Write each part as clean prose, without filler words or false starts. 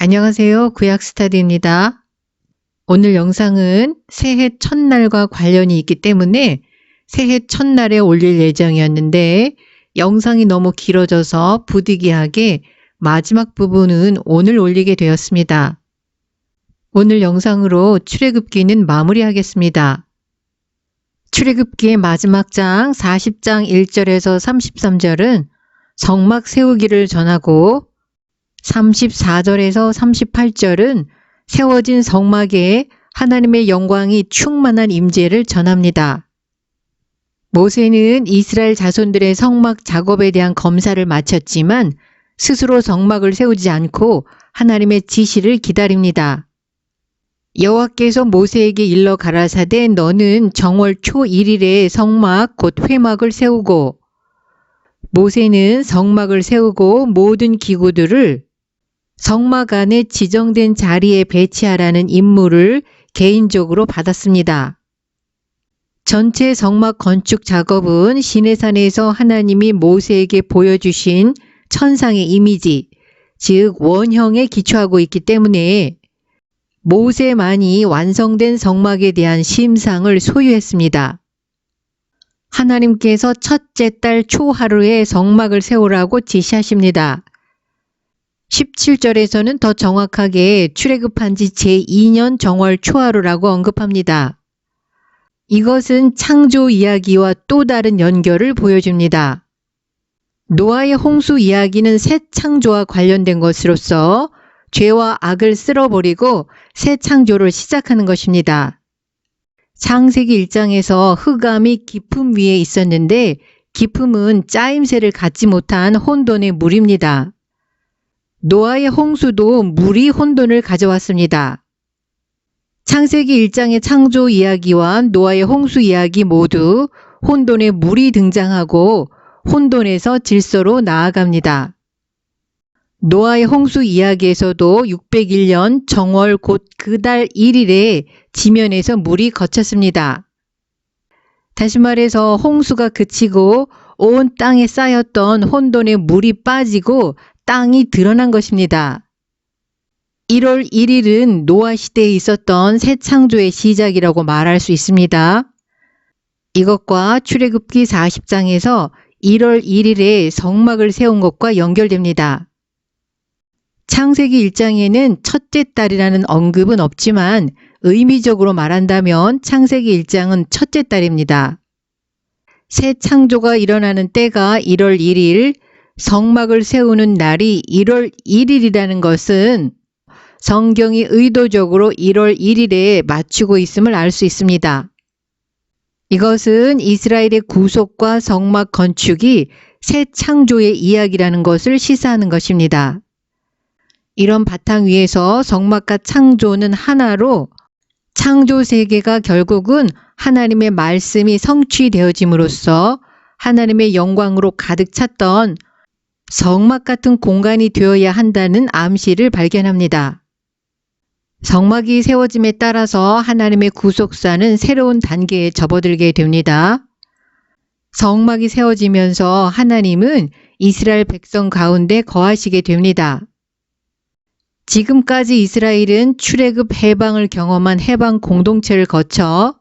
안녕하세요. 구약스타디입니다. 오늘 영상은 새해 첫날과 관련이 있기 때문에 새해 첫날에 올릴 예정이었는데 영상이 너무 길어져서 부득이하게 마지막 부분은 오늘 올리게 되었습니다. 오늘 영상으로 출애굽기는 마무리하겠습니다. 출애굽기의 마지막 장 40장 1절에서 33절은 성막 세우기를 전하고 34절에서 38절은 세워진 성막에 하나님의 영광이 충만한 임재를 전합니다. 모세는 이스라엘 자손들의 성막 작업에 대한 검사를 마쳤지만 스스로 성막을 세우지 않고 하나님의 지시를 기다립니다. 여호와께서 모세에게 일러 가라사대 너는 정월 초 1일에 성막 곧 회막을 세우고 모세는 성막을 세우고 모든 기구들을 성막 안에 지정된 자리에 배치하라는 임무를 개인적으로 받았습니다. 전체 성막 건축 작업은 시내산에서 하나님이 모세에게 보여주신 천상의 이미지, 즉 원형에 기초하고 있기 때문에 모세만이 완성된 성막에 대한 심상을 소유했습니다. 하나님께서 첫째 달 초하루에 성막을 세우라고 지시하십니다. 17절에서는 더 정확하게 출애굽한 지 제2년 정월 초하루라고 언급합니다. 이것은 창조 이야기와 또 다른 연결을 보여줍니다. 노아의 홍수 이야기는 새 창조와 관련된 것으로서 죄와 악을 쓸어버리고 새 창조를 시작하는 것입니다. 창세기 1장에서 흑암이 깊음 위에 있었는데 깊음은 짜임새를 갖지 못한 혼돈의 물입니다. 노아의 홍수도 물이 혼돈을 가져왔습니다. 창세기 1장의 창조 이야기와 노아의 홍수 이야기 모두 혼돈의 물이 등장하고 혼돈에서 질서로 나아갑니다. 노아의 홍수 이야기에서도 601년 정월 곧 그 달 1일에 지면에서 물이 거쳤습니다. 다시 말해서 홍수가 그치고 온 땅에 쌓였던 혼돈의 물이 빠지고 땅이 드러난 것입니다. 1월 1일은 노아 시대에 있었던 새 창조의 시작이라고 말할 수 있습니다. 이것과 출애굽기 40장에서 1월 1일에 성막을 세운 것과 연결됩니다. 창세기 1장에는 첫째 달이라는 언급은 없지만 의미적으로 말한다면 창세기 1장은 첫째 달입니다. 새 창조가 일어나는 때가 1월 1일, 성막을 세우는 날이 1월 1일이라는 것은 성경이 의도적으로 1월 1일에 맞추고 있음을 알 수 있습니다. 이것은 이스라엘의 구속과 성막 건축이 새 창조의 이야기라는 것을 시사하는 것입니다. 이런 바탕 위에서 성막과 창조는 하나로 창조 세계가 결국은 하나님의 말씀이 성취되어짐으로써 하나님의 영광으로 가득 찼던 성막 같은 공간이 되어야 한다는 암시를 발견합니다. 성막이 세워짐에 따라서 하나님의 구속사는 새로운 단계에 접어들게 됩니다. 성막이 세워지면서 하나님은 이스라엘 백성 가운데 거하시게 됩니다. 지금까지 이스라엘은 출애굽 해방을 경험한 해방 공동체를 거쳐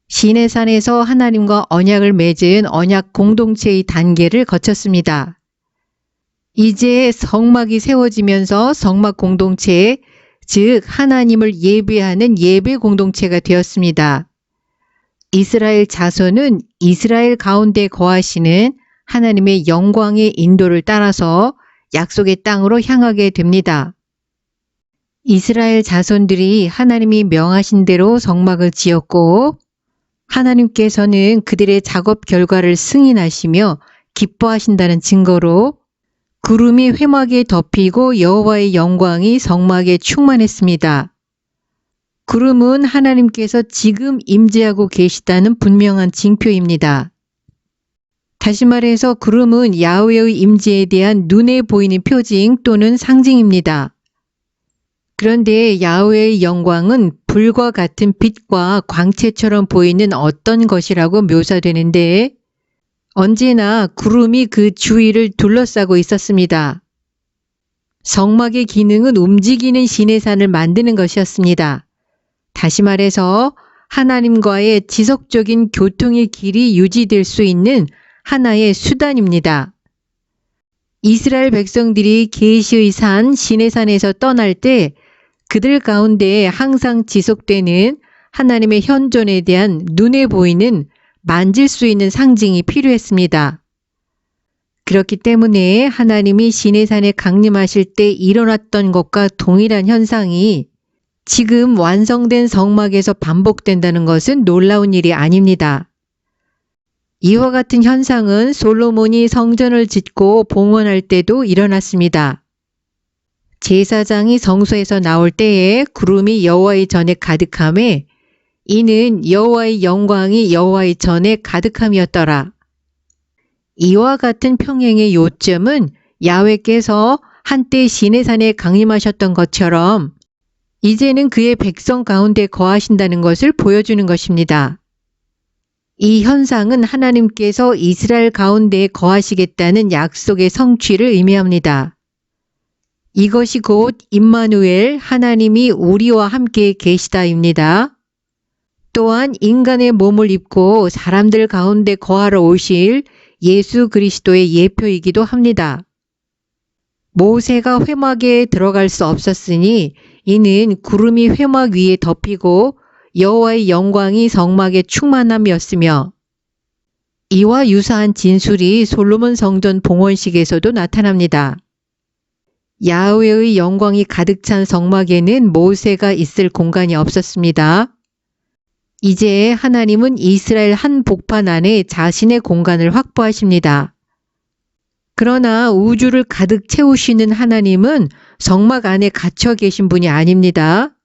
시내산에서 하나님과 언약을 맺은 언약 공동체의 단계를 거쳤습니다. 이제 성막이 세워지면서 성막 공동체, 즉 하나님을 예배하는 예배 공동체가 되었습니다. 이스라엘 자손은 이스라엘 가운데 거하시는 하나님의 영광의 인도를 따라서 약속의 땅으로 향하게 됩니다. 이스라엘 자손들이 하나님이 명하신 대로 성막을 지었고 하나님께서는 그들의 작업 결과를 승인하시며 기뻐하신다는 증거로 구름이 회막에 덮이고 여호와의 영광이 성막에 충만했습니다. 구름은 하나님께서 지금 임재하고 계시다는 분명한 징표입니다. 다시 말해서 구름은 야훼의 임재에 대한 눈에 보이는 표징 또는 상징입니다. 그런데 야훼의 영광은 불과 같은 빛과 광채처럼 보이는 어떤 것이라고 묘사되는데 언제나 구름이 그 주위를 둘러싸고 있었습니다. 성막의 기능은 움직이는 시내산을 만드는 것이었습니다. 다시 말해서 하나님과의 지속적인 교통의 길이 유지될 수 있는 하나의 수단입니다. 이스라엘 백성들이 계시의 산 시내산에서 떠날 때 그들 가운데 항상 지속되는 하나님의 현존에 대한 눈에 보이는 만질 수 있는 상징이 필요했습니다. 그렇기 때문에 하나님이 시내산에 강림하실 때 일어났던 것과 동일한 현상이 지금 완성된 성막에서 반복된다는 것은 놀라운 일이 아닙니다. 이와 같은 현상은 솔로몬이 성전을 짓고 봉헌할 때도 일어났습니다. 제사장이 성소에서 나올 때에 구름이 여호와의 전에 가득함에 이는 여호와의 영광이 여호와의 전에 가득함이었더라. 이와 같은 평행의 요점은 야훼께서 한때 시내산에 강림하셨던 것처럼 이제는 그의 백성 가운데 거하신다는 것을 보여주는 것입니다. 이 현상은 하나님께서 이스라엘 가운데 거하시겠다는 약속의 성취를 의미합니다. 이것이 곧 임마누엘 하나님이 우리와 함께 계시다입니다. 또한 인간의 몸을 입고 사람들 가운데 거하러 오실 예수 그리스도의 예표이기도 합니다. 모세가 회막에 들어갈 수 없었으니 이는 구름이 회막 위에 덮이고 여호와의 영광이 성막에 충만함이었으며 이와 유사한 진술이 솔로몬 성전 봉헌식에서도 나타납니다. 야훼의 영광이 가득 찬 성막에는 모세가 있을 공간이 없었습니다. 이제 하나님은 이스라엘 한 복판 안에 자신의 공간을 확보하십니다. 그러나 우주를 가득 채우시는 하나님은 성막 안에 갇혀 계신 분이 아닙니다.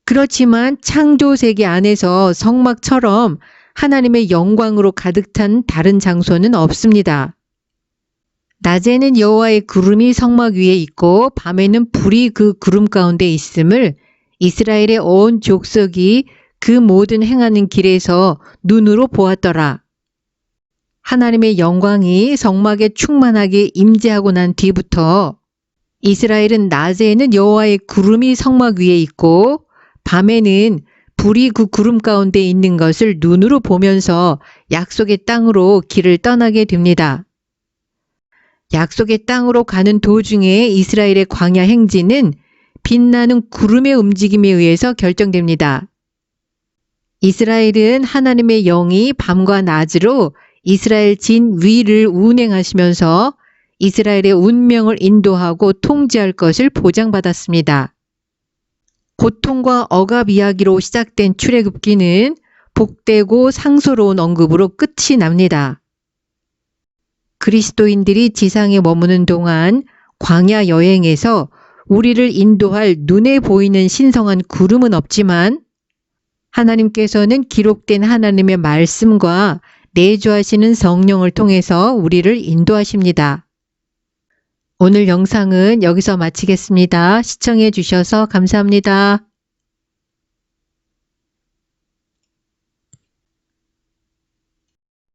그렇지만 창조 세계 안에서 성막처럼 하나님의 영광으로 가득 찬 다른 장소는 없습니다. 낮에는 여호와의 구름이 성막 위에 있고 밤에는 불이 그 구름 가운데 있음을 이스라엘의 온 족속이 그 모든 행하는 길에서 눈으로 보았더라. 하나님의 영광이 성막에 충만하게 임재하고 난 뒤부터 이스라엘은 낮에는 여호와의 구름이 성막 위에 있고 밤에는 불이 그 구름 가운데 있는 것을 눈으로 보면서 약속의 땅으로 길을 떠나게 됩니다. 약속의 땅으로 가는 도중에 이스라엘의 광야 행진은 빛나는 구름의 움직임에 의해서 결정됩니다. 이스라엘은 하나님의 영이 밤과 낮으로 이스라엘 진 위를 운행하시면서 이스라엘의 운명을 인도하고 통제할 것을 보장받았습니다. 고통과 억압 이야기로 시작된 출애굽기는 복되고 상소로운 언급으로 끝이 납니다. 그리스도인들이 지상에 머무는 동안 광야 여행에서 우리를 인도할 눈에 보이는 신성한 구름은 없지만 하나님께서는 기록된 하나님의 말씀과 내주하시는 성령을 통해서 우리를 인도하십니다. 오늘 영상은 여기서 마치겠습니다. 시청해 주셔서 감사합니다.